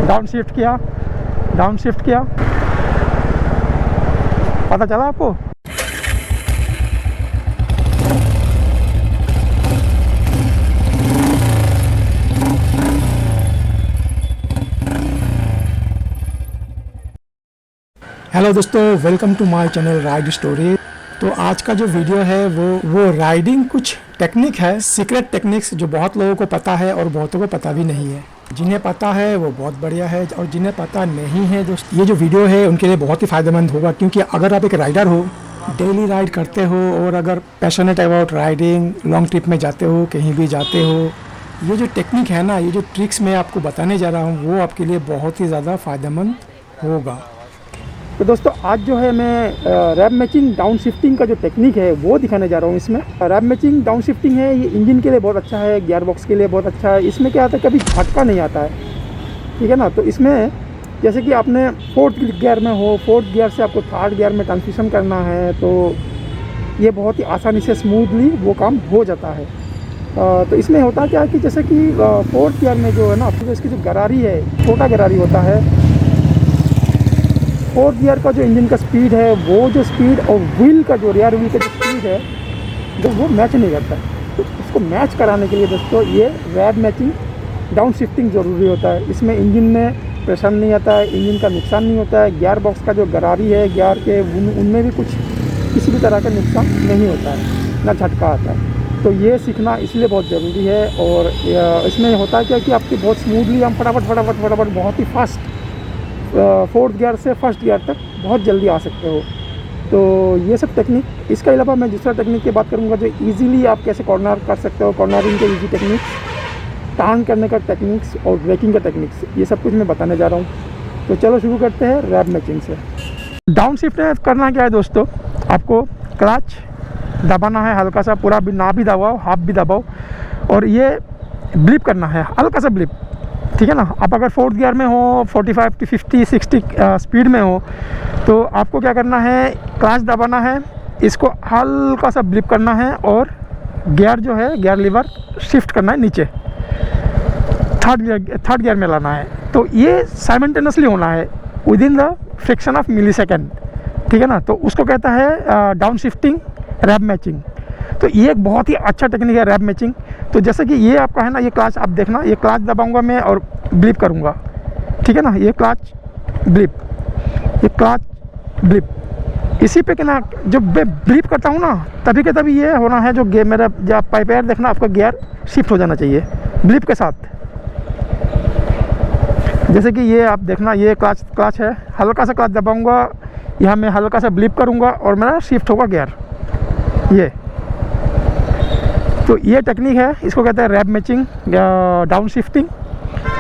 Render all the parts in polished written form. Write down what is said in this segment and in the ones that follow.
Down shift किया, down shift किया, पता चला आपको? हेलो दोस्तों, welcome to my channel ride story. तो आज का जो वीडियो है वो राइडिंग कुछ टेक्निक है, सीक्रेट टेक्निक्स जो बहुत लोगों को पता है और बहुतों को पता भी नहीं है। जिन्हें पता है वो बहुत बढ़िया है, और जिन्हें पता नहीं है दोस्त, ये जो वीडियो है उनके लिए बहुत ही फ़ायदेमंद होगा। क्योंकि अगर आप एक राइडर हो, डेली राइड करते हो, और अगर passionate about riding, long trip में जाते हो, कहीं भी जाते हो, ये जो टेक्निक है ना, ये जो ट्रिक्स मैं आपको बताने जा रहा हूँ, वो आपके लिए बहुत ही ज़्यादा फ़ायदेमंद होगा। तो दोस्तों, आज जो है मैं रैप मैचिंग डाउन शिफ्टिंग का जो टेक्निक है वो दिखाने जा रहा हूँ। इसमें रैप मैचिंग डाउन शिफ्टिंग है, ये इंजन के लिए बहुत अच्छा है, गियर बॉक्स के लिए बहुत अच्छा है। इसमें क्या आता है, कभी झटका नहीं आता है, ठीक है ना। तो इसमें जैसे कि आपने फोर्थ गियर में हो, फोर्थ गियर से आपको थर्ड गियर में ट्रांजिशन करना है, तो ये बहुत ही आसानी से स्मूथली वो काम हो जाता है। तो इसमें होता क्या है कि जैसे कि फोर्थ गियर में जो है ना, तो इसकी जो गरारी है, छोटा गरारी होता है। फोर्थ गियर का जो इंजन का स्पीड है, वो जो स्पीड और व्हील का जो रियर व्हील का जो स्पीड है, जो वो मैच नहीं करता। तो इसको मैच कराने के लिए दोस्तों ये रैप मैचिंग डाउन शिफ्टिंग ज़रूरी होता है। इसमें इंजन में प्रेशर नहीं आता है, इंजन का नुकसान नहीं होता है, गियर बॉक्स का जो गरारी है, गियर के उनमें भी कुछ किसी भी तरह का नुकसान नहीं होता है, ना झटका आता है। तो ये सीखना इसलिए बहुत ज़रूरी है। और इसमें होता है क्या कि आपकी बहुत स्मूथली हम फटाफट बहुत ही फास्ट फोर्थ गियर से फर्स्ट गियर तक बहुत जल्दी आ सकते हो। तो ये सब टेक्निक, इसके अलावा मैं दूसरा टेक्निक की बात करूँगा, जो इजीली आप कैसे कॉर्नर कर सकते हो, कॉर्नरिंग के इजी टेक्निक्स, टर्न करने का टेक्निक्स और ब्रेकिंग का टेक्निक्स, ये सब कुछ मैं बताने जा रहा हूँ। तो चलो शुरू करते हैं रैप मैचिंग से। डाउन शिफ्ट करना क्या है दोस्तों, आपको क्लच दबाना है हल्का सा, पूरा भी ना भी दबाओ, हाफ भी दबाओ, और ये ब्लिप करना है, हल्का सा ब्लिप, ठीक है ना। आप अगर फोर्थ गियर में हो, 45 to 50 60 स्पीड में हो, तो आपको क्या करना है, क्लच दबाना है, इसको हल्का सा ब्लिप करना है, और गियर जो है, गियर लीवर शिफ्ट करना है नीचे, थर्ड गियर में लाना है। तो ये साइमल्टेनियसली होना है within the fraction of millisecond, ठीक है ना। तो उसको कहता है डाउन शिफ्टिंग रैप मैचिंग। तो ये एक बहुत ही अच्छा टेक्निक है रैप मैचिंग। तो जैसे कि ये आपका है ना, ये क्लच आप देखना, ये क्लच दबाऊंगा मैं और ब्लिप करूंगा, ठीक है ना। ये क्लच ब्लिप, ये क्लच ब्लिप, इसी पे ना जब मैं ब्लिप करता हूँ ना, तभी के तभी ये होना है, जो मेरा जब पैर देखना, आपका गियर शिफ्ट हो जाना चाहिए ब्लिप के साथ। जैसे कि ये आप देखना, ये क्लच है, हल्का सा क्लच दबाऊंगा, यहाँ मैं हल्का सा ब्लिप करूँगा और मेरा शिफ्ट होगा गियर, ये। तो ये टेक्निक है, इसको कहते हैं रैप मैचिंग डाउन शिफ्टिंग।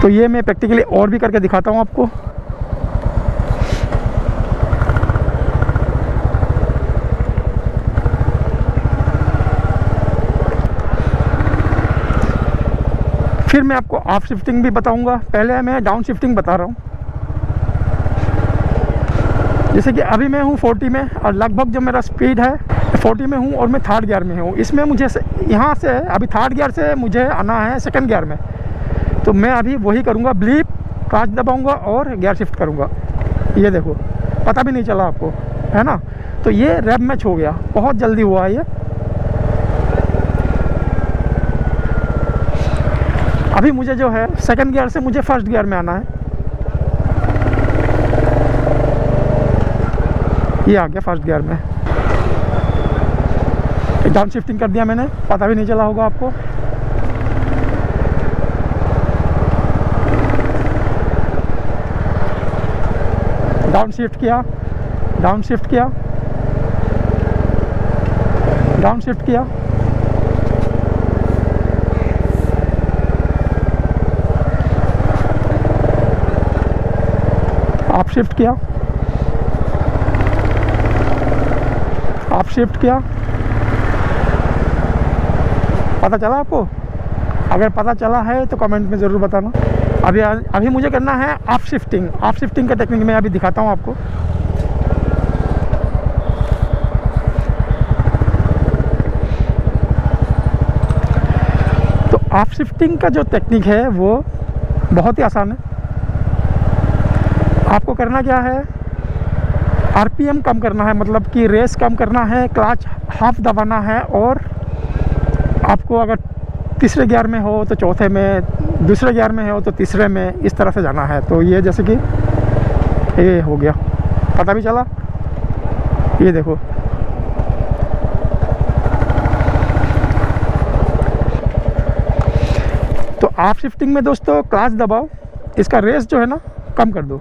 तो ये मैं प्रैक्टिकली और भी करके दिखाता हूँ आपको। फिर मैं आपको ऑफ शिफ्टिंग भी बताऊंगा, पहले मैं डाउन शिफ्टिंग बता रहा हूँ। जैसे कि अभी मैं हूँ 40 में, और लगभग जो मेरा स्पीड है 40 में हूँ, और मैं थर्ड गियर में हूँ। इसमें मुझे यहाँ से अभी थर्ड गियर से मुझे आना है सेकंड गियर में। तो मैं अभी वही करूँगा, ब्लिप, क्लच दबाऊँगा और गियर शिफ्ट करूँगा। ये देखो, पता भी नहीं चला आपको, है ना। तो ये रैप मैच हो गया, बहुत जल्दी हुआ है ये। अभी मुझे जो है सेकंड गियर से मुझे फर्स्ट गियर में आना है, ये आ गया फर्स्ट गियर में। डाउन शिफ्टिंग कर दिया मैंने, पता भी नहीं चला होगा आपको। डाउन शिफ्ट किया, डाउन शिफ्ट किया, डाउन शिफ्ट किया, अप शिफ्ट किया, अप शिफ्ट किया। पता चला आपको? अगर पता चला है तो कमेंट में ज़रूर बताना। अभी मुझे करना है ऑफ शिफ्टिंग। ऑफ शिफ्टिंग का टेक्निक मैं अभी दिखाता हूँ आपको। तो ऑफ शिफ्टिंग का जो टेक्निक है वो बहुत ही आसान है। आपको करना क्या है, आरपीएम कम करना है, मतलब कि रेस कम करना है, क्लच हाफ दबाना है, और आपको अगर तीसरे गियर में हो तो चौथे में, दूसरे गियर में हो तो तीसरे में, इस तरह से जाना है। तो ये जैसे कि ये हो गया, पता भी चला, ये देखो। तो आप शिफ्टिंग में दोस्तों क्लच दबाओ, इसका रेस जो है ना कम कर दो।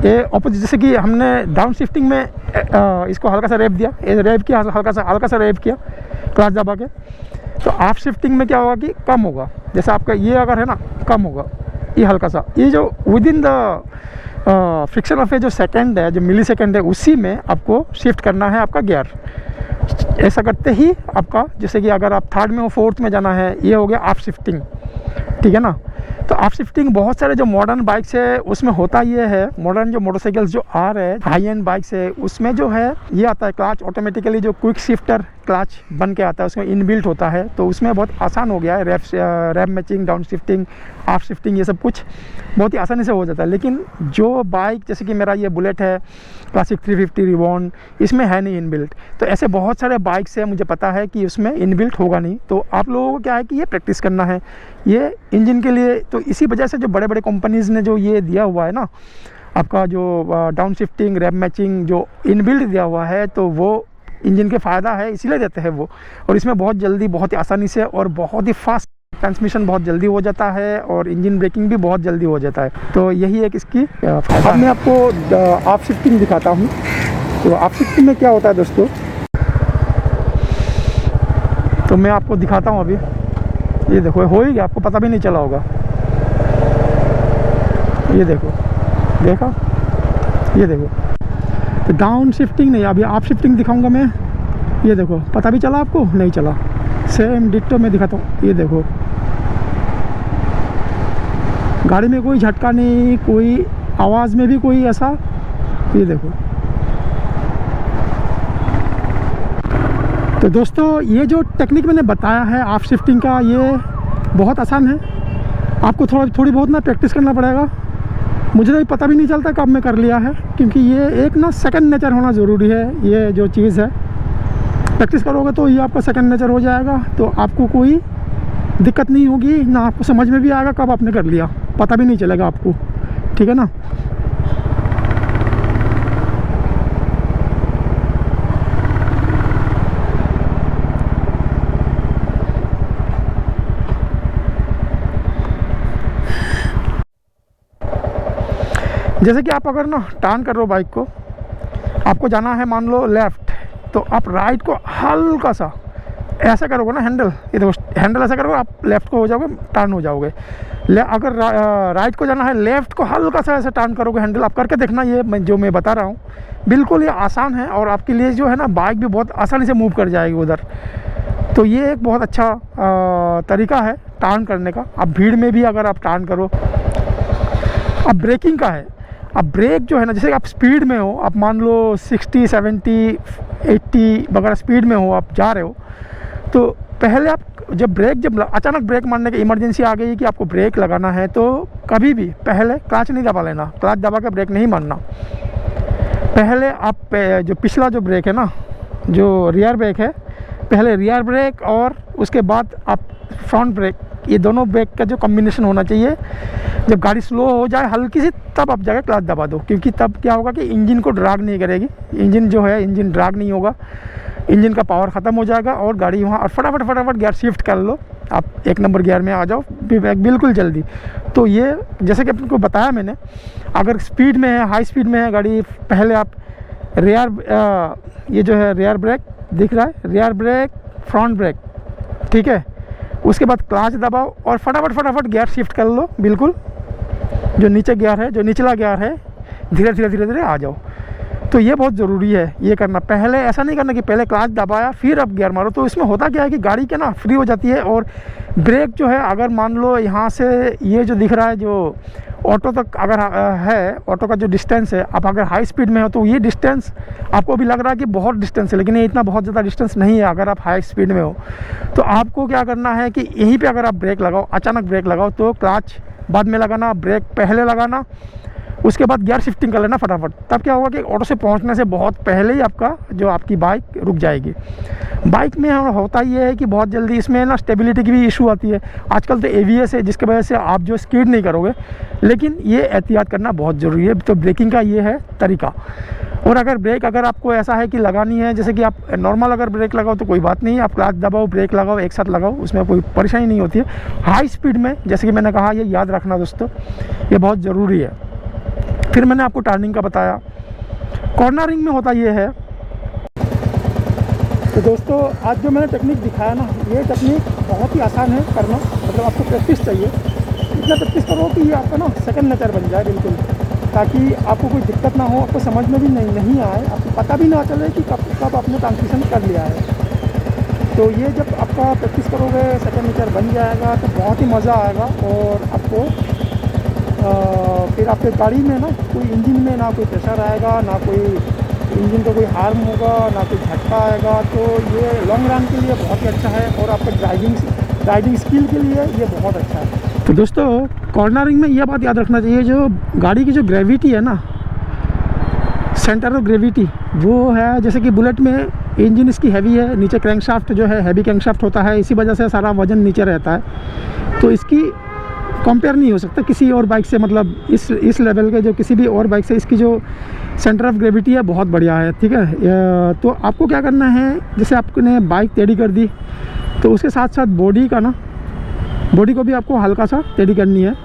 ये ऑपोजिट, जैसे कि हमने डाउन शिफ्टिंग में इसको हल्का सा रेप दिया, ये रेप किया, हल्का सा रेप किया क्लच दबा के, तो आप शिफ्टिंग में क्या होगा कि कम होगा। जैसे आपका ये अगर है ना कम होगा, ये हल्का सा, ये जो with in the friction of ये जो सेकंड है, जो मिली सेकंड है, उसी में आपको शिफ्ट करना है आपका गियर। ऐसा करते ही आपका, जैसे कि अगर आप थर्ड में हो, फोर्थ में जाना है, ये हो गया आप शिफ्टिंग, ठीक है ना। तो आप शिफ्टिंग बहुत सारे जो मॉडर्न बाइक्स है उसमें होता ये है, मॉडर्न जो मोटरसाइकिल्स जो आ रहे हैं, हाई एंड बाइक्स है, उसमें जो है ये आता है क्लच ऑटोमेटिकली, जो क्विक शिफ्टर क्लच बन के आता है, उसमें इनबिल्ट होता है। तो उसमें बहुत आसान हो गया है, रैप मैचिंग, डाउन शिफ्टिंग, आप शिफ्टिंग, ये सब कुछ बहुत ही आसानी से हो जाता है। लेकिन जो बाइक जैसे कि मेरा ये बुलेट है क्लासिक 350 रिबॉन, इसमें है नहीं इनबिल्ट। तो ऐसे बहुत सारे बाइक्स हैं, मुझे पता है कि उसमें इनबिल्ट होगा नहीं। तो आप लोगों को क्या है कि ये प्रैक्टिस करना है ये इंजन के लिए। तो इसी वजह से जो बड़े बड़े कंपनीज़ ने जो ये दिया हुआ है ना, आपका जो डाउन शिफ्टिंग, रैप मैचिंग जो इनबिल्ट दिया हुआ है, तो वो इंजन के फ़ायदा है, इसीलिए देते हैं वो। और इसमें बहुत जल्दी, बहुत ही आसानी से और बहुत ही फास्ट ट्रांसमिशन बहुत जल्दी हो जाता है, और इंजन ब्रेकिंग भी बहुत जल्दी हो जाता है। तो यही एक इसकी फ़ायदा। अब मैं आपको आप शिफ्टिंग दिखाता हूँ। तो आप शिफ्टिंग में क्या होता है दोस्तों, तो मैं आपको दिखाता हूँ अभी। ये देखो, हो ही गया, आपको पता भी नहीं चला होगा। ये देखो, देखा, ये देखो। तो डाउन शिफ्टिंग नहीं, अभी आप शिफ्टिंग दिखाऊंगा मैं। ये देखो, पता भी चला आपको? नहीं चला। सेम डिट्टो में दिखाता हूँ। ये देखो, गाड़ी में कोई झटका नहीं, कोई आवाज़ में भी कोई ऐसा। ये देखो। तो दोस्तों, ये जो टेक्निक मैंने बताया है आप शिफ्टिंग का, ये बहुत आसान है। आपको थोड़ी बहुत ना प्रैक्टिस करना पड़ेगा। मुझे तो पता भी नहीं चलता कब मैं कर लिया है, क्योंकि ये एक ना सेकंड नेचर होना ज़रूरी है। ये जो चीज़ है, प्रैक्टिस करोगे तो ये आपका सेकंड नेचर हो जाएगा। तो आपको कोई दिक्कत नहीं होगी, ना आपको समझ में भी आएगा कब आपने कर लिया, पता भी नहीं चलेगा आपको, ठीक है ना। जैसे कि आप अगर ना टर्न कर रहे हो बाइक को, आपको जाना है मान लो लेफ़्ट, तो आप राइट को हल्का सा ऐसा करोगे ना, हैंडल, ये देखो हैंडल ऐसा करोगे, आप लेफ़्ट को हो जाओगे, टर्न हो जाओगे। अगर राइट को जाना है, लेफ़्ट को हल्का सा ऐसा टर्न करोगे, हैंडल आप करके देखना। ये जो मैं बता रहा हूँ बिल्कुल ये आसान है, और आपके लिए जो है ना बाइक भी बहुत आसानी से मूव कर जाएगी उधर। तो ये एक बहुत अच्छा तरीका है टर्न करने का। अब भीड़ में भी अगर आप टर्न करो। अब ब्रेकिंग का है, अब ब्रेक जो है ना, जैसे आप स्पीड में हो, आप मान लो 60, 70, 80 वगैरह स्पीड में हो, आप जा रहे हो, तो पहले आप जब अचानक ब्रेक मारने की इमरजेंसी आ गई कि आपको ब्रेक लगाना है, तो कभी भी पहले क्लच नहीं दबा लेना, क्लच दबा के ब्रेक नहीं मारना। पहले आप जो पिछला जो ब्रेक है ना, जो रियर ब्रेक है, पहले रियर ब्रेक और उसके बाद आप फ्रंट ब्रेक, ये दोनों ब्रेक का जो कॉम्बिनेशन होना चाहिए। जब गाड़ी स्लो हो जाए हल्की सी, तब आप जाके क्लच दबा दो, क्योंकि तब क्या होगा कि इंजन को ड्रैग नहीं करेगी, इंजन जो है इंजन ड्रैग नहीं होगा, इंजन का पावर ख़त्म हो जाएगा और गाड़ी वहाँ, और फटाफट गियर शिफ्ट कर लो, आप 1 नंबर गियर में आ जाओ बिल्कुल जल्दी। तो ये जैसे कि आपको बताया मैंने, अगर स्पीड में है, हाई स्पीड में है गाड़ी, पहले आप ये जो है रियर ब्रेक दिख रहा है, रियर ब्रेक, फ्रंट ब्रेक, ठीक है। उसके बाद क्लच दबाओ और फटाफट गियर शिफ्ट कर लो, बिल्कुल जो नीचे गियर है, जो निचला गियर है, धीरे धीरे आ जाओ। तो ये बहुत ज़रूरी है ये करना। पहले ऐसा नहीं करना कि पहले क्लच दबाया फिर अब गियर मारो। तो इसमें होता क्या है कि गाड़ी के ना फ्री हो जाती है, और ब्रेक जो है, अगर मान लो यहाँ से ये जो दिख रहा है, जो ऑटो तक अगर है, ऑटो का जो डिस्टेंस है, आप अगर हाई स्पीड में हो तो ये डिस्टेंस आपको भी लग रहा है कि बहुत डिस्टेंस है, लेकिन ये इतना बहुत ज़्यादा डिस्टेंस नहीं है अगर आप हाई स्पीड में हो। तो आपको क्या करना है कि यहीं पे अगर आप ब्रेक लगाओ, अचानक ब्रेक लगाओ, तो क्लच बाद में लगाना, ब्रेक पहले लगाना, उसके बाद गियर शिफ्टिंग कर लेना फटाफट। तब क्या होगा कि ऑटो से पहुंचने से बहुत पहले ही आपकी बाइक रुक जाएगी। बाइक में होता ये है कि बहुत जल्दी इसमें ना स्टेबिलिटी की भी इशू आती है। आजकल तो ABS है जिसकी वजह से आप जो स्किड नहीं करोगे, लेकिन ये एहतियात करना बहुत ज़रूरी है। तो ब्रेकिंग का ये है तरीका। और अगर आपको ऐसा है कि लगानी है, जैसे कि आप नॉर्मल अगर ब्रेक लगाओ तो कोई बात नहीं, आप क्लच दबाओ ब्रेक लगाओ एक साथ लगाओ, उसमें कोई परेशानी नहीं होती है। हाई स्पीड में जैसे कि मैंने कहा, ये याद रखना दोस्तों, ये बहुत ज़रूरी है। फिर मैंने आपको टर्निंग का बताया। कॉर्नरिंग में होता ये है। तो दोस्तों आज जो मैंने टेक्निक दिखाया ना, ये टेक्निक बहुत ही आसान है करना, मतलब आपको प्रैक्टिस चाहिए। इतना प्रैक्टिस करो कि ये आपका ना सेकंड नेचर बन जाए बिल्कुल, ताकि आपको कोई दिक्कत ना हो, आपको समझ में भी नहीं आए, आपको पता भी ना चले कि कब आपने ट्रांसमिशन कर लिया है। तो ये जब आपका प्रैक्टिस करोगे सेकंड नेचर बन जाएगा तो बहुत ही मज़ा आएगा। और आपको फिर आपके गाड़ी में ना कोई इंजन में ना कोई प्रेशर आएगा, ना कोई इंजन को कोई हार्म होगा, ना कोई झटका आएगा। तो ये लॉन्ग रन के लिए बहुत ही अच्छा है और आपके राइडिंग स्किल के लिए ये बहुत अच्छा है। तो दोस्तों कॉर्नरिंग में यह बात याद रखना चाहिए, जो गाड़ी की जो ग्रेविटी है ना, सेंटर ऑफ ग्रेविटी वो है, जैसे कि बुलेट में इंजन इसकी हैवी है, नीचे क्रैंकशाफ्ट जो है हैवी क्रैंकशाफ्ट होता है, इसी वजह से सारा वजन नीचे रहता है। तो इसकी कंपेयर नहीं हो सकता किसी और बाइक से, मतलब इस लेवल के जो किसी भी और बाइक से इसकी जो सेंटर ऑफ ग्रेविटी है बहुत बढ़िया है। ठीक है, तो आपको क्या करना है, जैसे आपने बाइक टेढ़ी कर दी तो उसके साथ साथ बॉडी को भी आपको हल्का सा टेढ़ी करनी है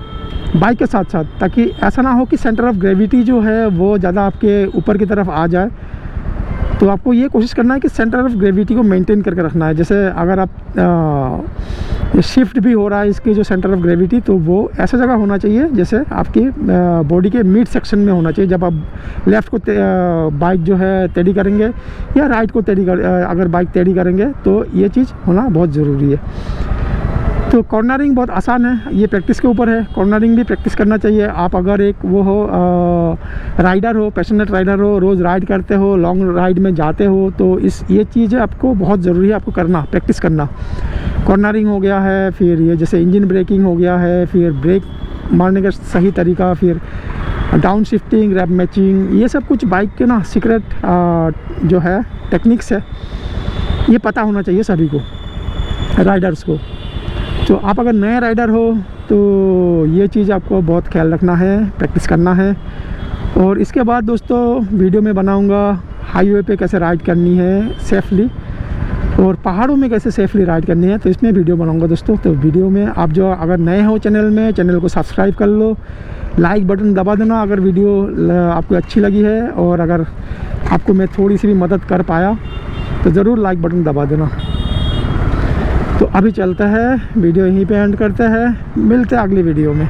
बाइक के साथ साथ, ताकि ऐसा ना हो कि सेंटर ऑफ ग्रेविटी जो है वो ज़्यादा आपके ऊपर की तरफ आ जाए। तो आपको ये कोशिश करना है कि सेंटर ऑफ ग्रेविटी को मेंटेन करके रखना है। जैसे अगर आप शिफ्ट भी हो रहा है इसकी जो सेंटर ऑफ ग्रेविटी, तो वो ऐसा जगह होना चाहिए जैसे आपकी बॉडी के मिड सेक्शन में होना चाहिए। जब आप लेफ़्ट को बाइक जो है टेढ़ी करेंगे या राइट को अगर बाइक टेढ़ी करेंगे तो ये चीज़ होना बहुत ज़रूरी है। तो कॉर्नरिंग बहुत आसान है, ये प्रैक्टिस के ऊपर है। कॉर्नरिंग भी प्रैक्टिस करना चाहिए। आप अगर एक वो हो राइडर हो, पैशनेट राइडर हो, रोज़ राइड करते हो, लॉन्ग राइड में जाते हो, तो ये चीज़ आपको बहुत ज़रूरी है, आपको करना, प्रैक्टिस करना। कॉर्नरिंग हो गया है, फिर ये जैसे इंजन ब्रेकिंग हो गया है, फिर ब्रेक मारने का सही तरीका, फिर डाउन शिफ्टिंग, रैप मैचिंग, ये सब कुछ बाइक के ना सीक्रेट जो है टेक्निक्स है, ये पता होना चाहिए सभी को, राइडर्स को। तो आप अगर नए राइडर हो तो ये चीज़ आपको बहुत ख्याल रखना है, प्रैक्टिस करना है। और इसके बाद दोस्तों वीडियो में बनाऊंगा हाईवे पे कैसे राइड करनी है सेफली, और पहाड़ों में कैसे सेफली राइड करनी है, तो इसमें वीडियो बनाऊंगा दोस्तों। तो वीडियो में आप जो अगर नए हो चैनल को सब्सक्राइब कर लो, लाइक बटन दबा देना अगर वीडियो आपको अच्छी लगी है, और अगर आपको मैं थोड़ी सी भी मदद कर पाया तो ज़रूर लाइक बटन दबा देना। तो अभी चलता है, वीडियो यहीं पे एंड करते हैं, मिलते हैं अगली वीडियो में।